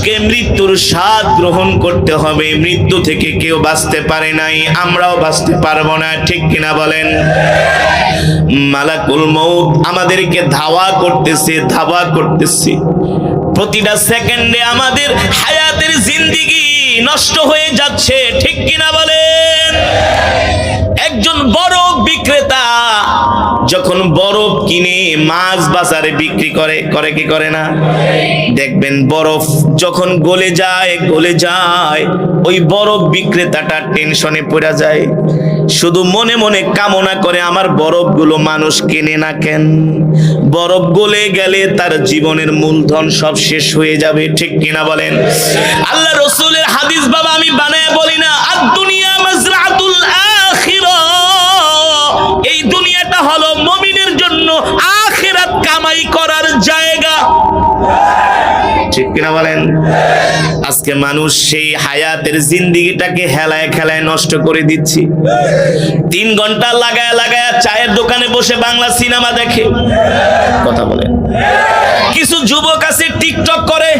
মানুষকে মৃত্যুর স্বাদ গ্রহণ করতে হবে। মৃত্যু থেকে কেউ বাঁচতে পারে নাই, আমরাও বাঁচতে পারবো না, ঠিক কিনা বলেন? মালাকুল মউত আমাদেরকে ধাওয়া করতেছে। প্রতিটা সেকেন্ডে আমাদের হায়াতের জিন্দেগি নষ্ট হয়ে যাচ্ছে, ঠিক কিনা বলেন? একজন বরফ বিক্রেতা যখন বরফ কিনে মাছ বাজারে বিক্রি করে কি করে না? দেখবেন বরফ যখন গলে যায় ওই বরফ বিক্রেতাটা টেনশনে পড়ে যায়, শুধু মনে মনে কামনা করে আমার বরফগুলো মানুষ কেনে না কেন। বরফ গলে গেলে তার জীবনের মূলধন সব শেষ হয়ে যাবে, ঠিক কিনা বলেন? আল্লাহ রাসূলের হাদিস বাবা আমি বানায় বলি না, আদ-দুনিয়া মাজরাতুল আখিরা। এই দুনিয়াটা হলো মুমিনের জন্য আখিরাত কামাই করার জায়গা, ঠিক কিনা বলেন? আজকে মানুষ সেই হায়াতের জিন্দেগিটাকে হেলায় খেলায় নষ্ট করে দিচ্ছি। 3 ঘন্টা লাগায় চায়ের দোকানে বসে বাংলা সিনেমা দেখে, কথা বলেন। কিছু যুবক আছে টিকটক করে,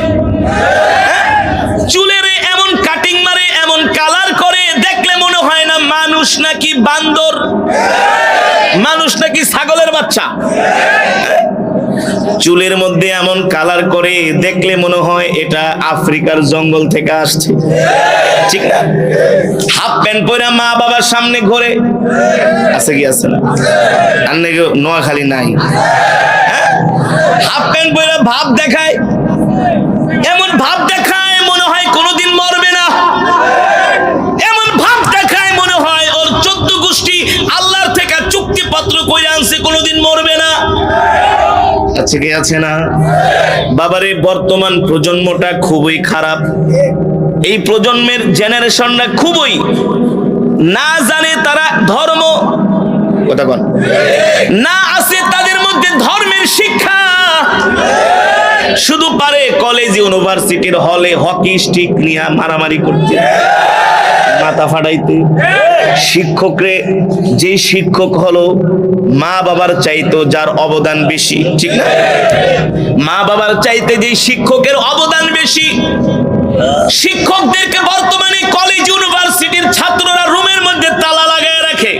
চুলের এমন কাটিং মারে, এমন কালার করে, দেখলে মনে হয় না মানুষ নাকি বান্দর, মানুষ নাকি ছাগলের বাচ্চা। চুলের মধ্যে এমন কালার করে, দেখলে মনে হয় এটা আফ্রিকার জঙ্গল থেকে আসছে, ঠিক না? হাফ প্যান্ট পরে মা বাবার সামনে ঘোরে, আছে কি আছে না? আর নাকি নোয়াখালী নাই, হাফ প্যান্ট পরে ভাব দেখায়, এমন ভাব দেখায় মনে হয় কোনোদিন মরবে না, এমন ভাব দেখায় মনে হয় ওর 14 গোষ্ঠী আল্লাহর থেকে চুক্তিপত্র করে আনছে, কোনোদিন মরবে না। আছে কি আছে না? বাবারে বর্তমান প্রজন্মটা খুবই খারাপ। এই প্রজন্মের জেনারেশনটা খুবই না জানে তারা ধর্ম, কথা বল, না আছে তাদের মধ্যে ধর্মের শিক্ষা। শুধু পারে কলেজ ইউনিভার্সিটির হলে হকি স্টিক নিয়ে মারামারি করতে, মাথা ফাটাইতে। শিক্ষকরে, যে শিক্ষক হলো মা বাবার চাইতো যার অবদান বেশি, ঠিক না? মা বাবার চাইতে যে শিক্ষকের অবদান বেশি, শিক্ষকদেরকে বর্তমানে কলেজ ইউনিভার্সিটির ছাত্ররা রুমের মধ্যে তালা লাগায় রাখে।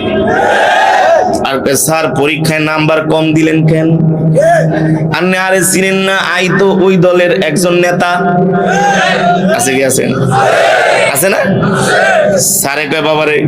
আর স্যার পরীক্ষায় নাম্বার কম দিলেন কেন? আপনি আরে চিনেন না, আই তো ওই দলের একজন নেতা, আছে কি আছেন? আছে না? স্যারে কয় বাবারে